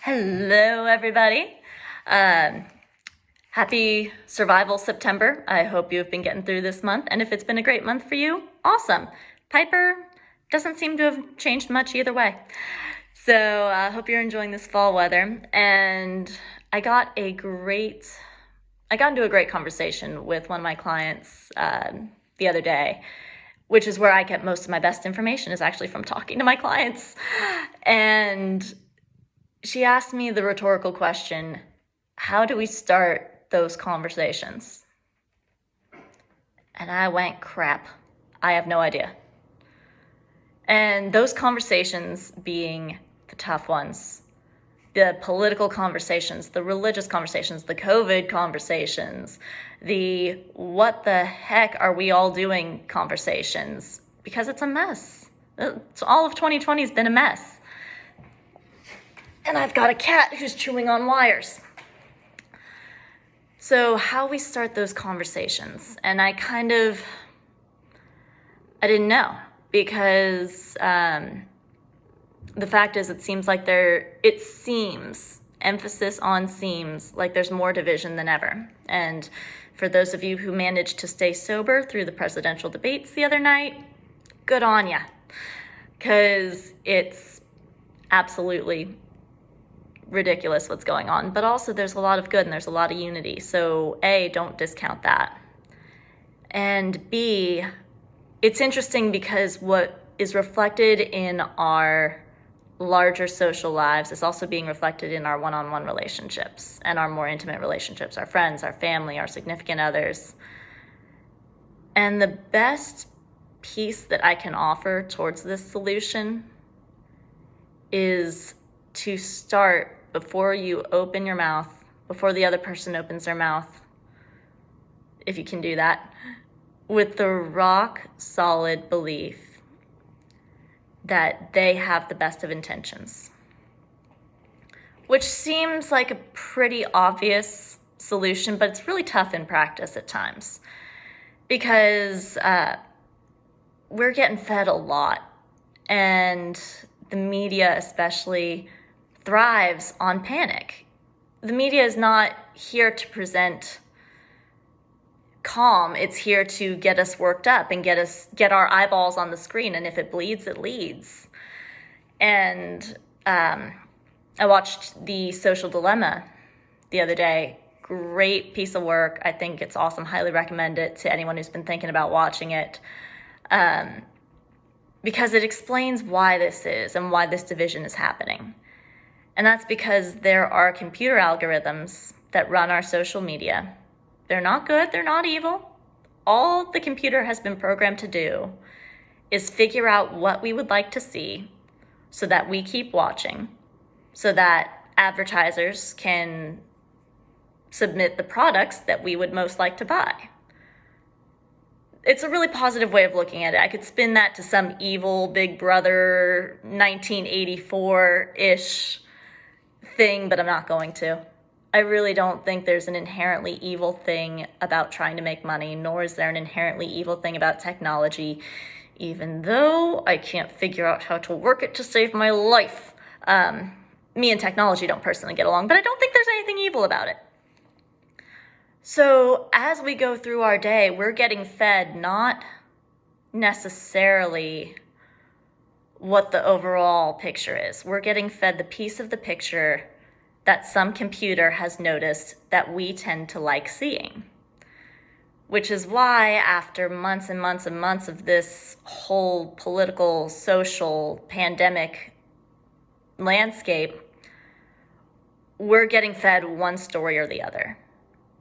Hello, everybody. Um, Happy Survival September. I hope you've been getting through this month. And if it's been a great month for you, awesome. Piper doesn't seem to have changed much either way. So I hope you're enjoying this fall weather. And I got into a great conversation with one of my clients the other day, which is where I get most of my best information, is actually from talking to my clients. And she asked me the rhetorical question, how do we start those conversations? And I went, crap, I have no idea. And those conversations being the tough ones, the political conversations, the religious conversations, the COVID conversations, the what the heck are we all doing conversations, because it's a mess. All of 2020 has been a mess. And I've got a cat who's chewing on wires. So how we start those conversations, and I didn't know, because the fact is, emphasis on seems, like there's more division than ever. And for those of you who managed to stay sober through the presidential debates the other night, good on ya, because it's absolutely ridiculous what's going on, but also there's a lot of good and there's a lot of unity. So A, don't discount that. And B, it's interesting because what is reflected in our larger social lives is also being reflected in our one-on-one relationships and our more intimate relationships, our friends, our family, our significant others. And the best piece that I can offer towards this solution is to start before you open your mouth, before the other person opens their mouth, if you can do that, with the rock solid belief that they have the best of intentions. Which seems like a pretty obvious solution, but it's really tough in practice at times, because we're getting fed a lot, and the media especially thrives on panic. The media is not here to present calm. It's here to get us worked up and get our eyeballs on the screen. And if it bleeds, it leads. And I watched The Social Dilemma the other day. Great piece of work. I think it's awesome. Highly recommend it to anyone who's been thinking about watching it. Because it explains why this is and why this division is happening. And that's because there are computer algorithms that run our social media. They're not good, they're not evil. All the computer has been programmed to do is figure out what we would like to see so that we keep watching, so that advertisers can submit the products that we would most like to buy. It's a really positive way of looking at it. I could spin that to some evil Big Brother 1984-ish thing, but I'm not going to. I really don't think there's an inherently evil thing about trying to make money, nor is there an inherently evil thing about technology, even though I can't figure out how to work it to save my life. Me and technology don't personally get along, but I don't think there's anything evil about it. So as we go through our day, we're getting fed not necessarily what the overall picture is. We're getting fed the piece of the picture that some computer has noticed that we tend to like seeing. Which is why, after months and months and months of this whole political, social, pandemic landscape, we're getting fed one story or the other.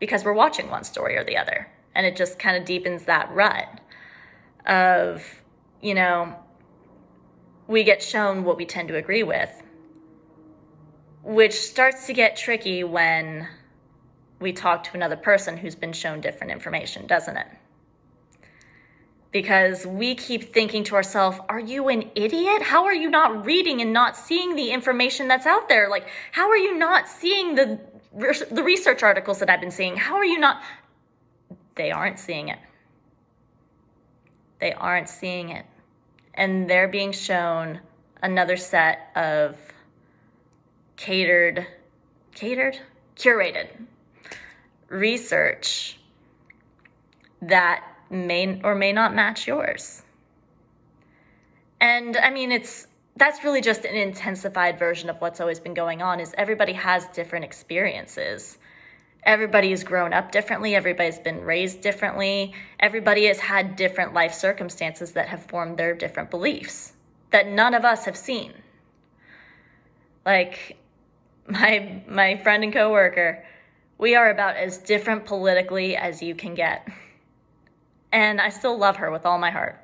Because we're watching one story or the other. And it just kind of deepens that rut of, we get shown what we tend to agree with, which starts to get tricky when we talk to another person who's been shown different information, doesn't it? Because we keep thinking to ourselves, are you an idiot? How are you not reading and not seeing the information that's out there? Like, how are you not seeing the research articles that I've been seeing? How are you not? They aren't seeing it. They aren't seeing it. And they're being shown another set of curated research that may or may not match yours. And I mean, that's really just an intensified version of what's always been going on, is everybody has different experiences. Everybody has grown up differently. Everybody's been raised differently. Everybody has had different life circumstances that have formed their different beliefs that none of us have seen. Like my friend and coworker, we are about as different politically as you can get. And I still love her with all my heart.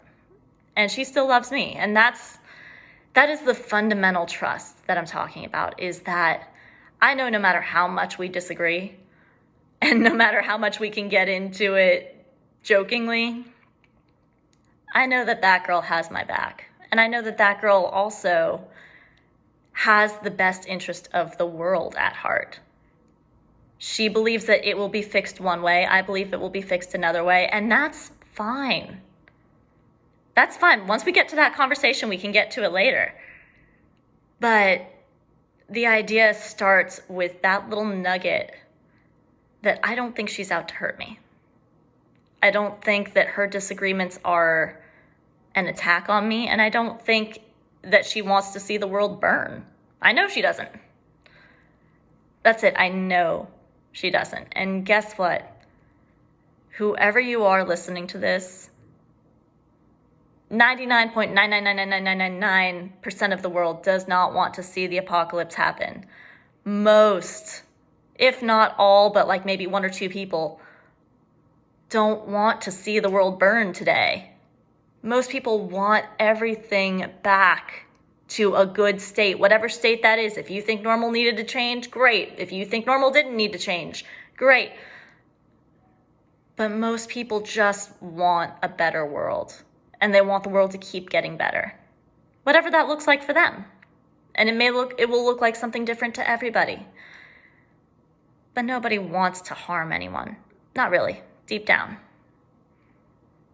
And she still loves me. And that is the fundamental trust that I'm talking about, is that I know no matter how much we disagree, and no matter how much we can get into it jokingly, I know that that girl has my back. And I know that that girl also has the best interest of the world at heart. She believes that it will be fixed one way. I believe it will be fixed another way. And that's fine. That's fine. Once we get to that conversation, we can get to it later. But the idea starts with that little nugget that I don't think she's out to hurt me. I don't think that her disagreements are an attack on me, and I don't think that she wants to see the world burn. I know she doesn't. That's it. I know she doesn't. And guess what? Whoever you are listening to this, 99.9999999% of the world does not want to see the apocalypse happen. Most, if not all, but like maybe one or two people, don't want to see the world burn today. Most people want everything back to a good state, whatever state that is. If you think normal needed to change, great. If you think normal didn't need to change, great. But most people just want a better world, and they want the world to keep getting better, whatever that looks like for them. And it will look like something different to everybody. But nobody wants to harm anyone. Not really, deep down.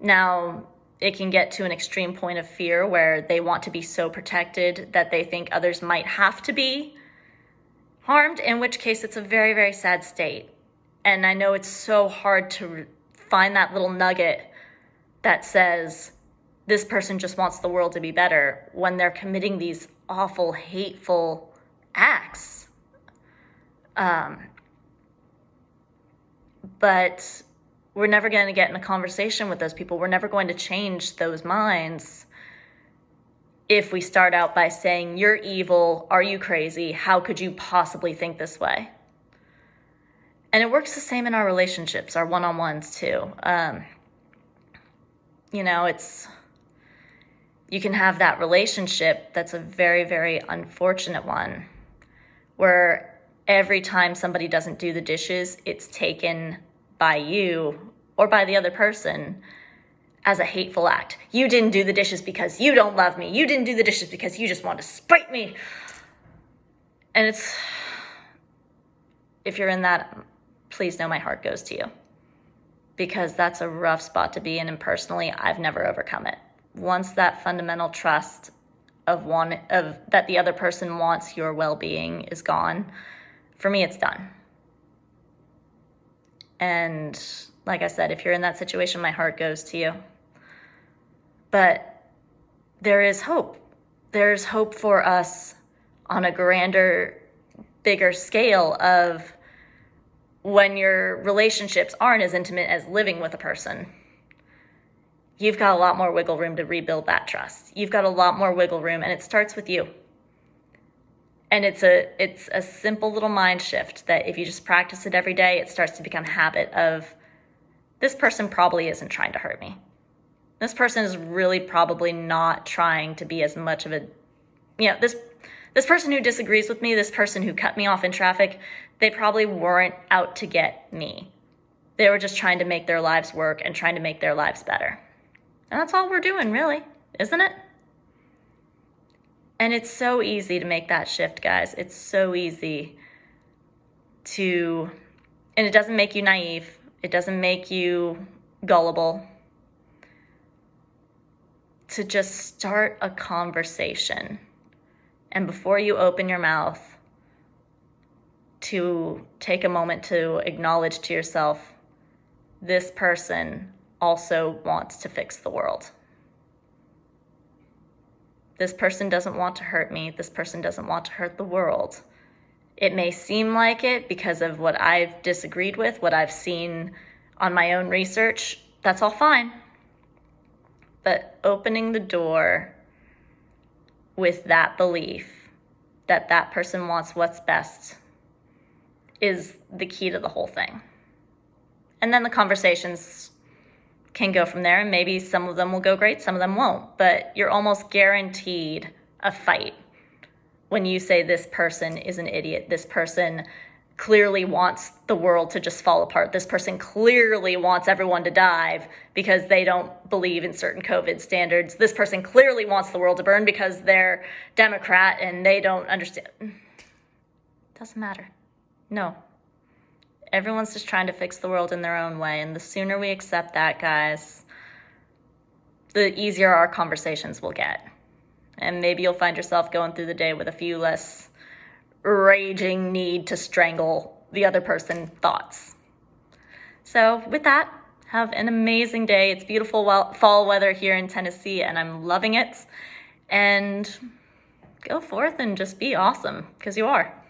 Now, it can get to an extreme point of fear where they want to be so protected that they think others might have to be harmed, in which case it's a very, very sad state. And I know it's so hard to find that little nugget that says this person just wants the world to be better when they're committing these awful, hateful acts. But we're never going to get in a conversation with those people. We're never going to change those minds if we start out by saying, you're evil, are you crazy, how could you possibly think this way? And it works the same in our relationships, our one-on-ones too. You can have that relationship that's a very, very unfortunate one, where every time somebody doesn't do the dishes, it's taken by you or by the other person as a hateful act. You didn't do the dishes because you don't love me. You didn't do the dishes because you just want to spite me. And if you're in that, please know my heart goes to you, because that's a rough spot to be in. And personally, I've never overcome it. Once that fundamental trust of that the other person wants your well-being is gone, for me, it's done. And like I said, if you're in that situation, my heart goes to you. But there is hope. There's hope for us on a grander, bigger scale of when your relationships aren't as intimate as living with a person. You've got a lot more wiggle room to rebuild that trust. You've got a lot more wiggle room, and it starts with you. And it's a simple little mind shift that if you just practice it every day, it starts to become a habit of, this person probably isn't trying to hurt me. This person is really probably not trying to be as much of a, this person who disagrees with me, this person who cut me off in traffic, they probably weren't out to get me. They were just trying to make their lives work and trying to make their lives better. And that's all we're doing, really, isn't it? And it's so easy to make that shift, guys. It's so easy and it doesn't make you naive. It doesn't make you gullible. To just start a conversation. And before you open your mouth, to take a moment to acknowledge to yourself, this person also wants to fix the world. This person doesn't want to hurt me. This person doesn't want to hurt the world. It may seem like it because of what I've disagreed with, what I've seen on my own research. That's all fine. But opening the door with that belief that that person wants what's best is the key to the whole thing. And then the conversations can go from there, and maybe some of them will go great, some of them won't, but you're almost guaranteed a fight when you say this person is an idiot, this person clearly wants the world to just fall apart, this person clearly wants everyone to die because they don't believe in certain COVID standards, this person clearly wants the world to burn because they're Democrat and they don't understand. Doesn't matter. No. Everyone's just trying to fix the world in their own way, and the sooner we accept that, guys, the easier our conversations will get. And maybe you'll find yourself going through the day with a few less raging need to strangle the other person thoughts. So with that, have an amazing day. It's beautiful fall weather here in Tennessee, and I'm loving it. And go forth and just be awesome, because you are.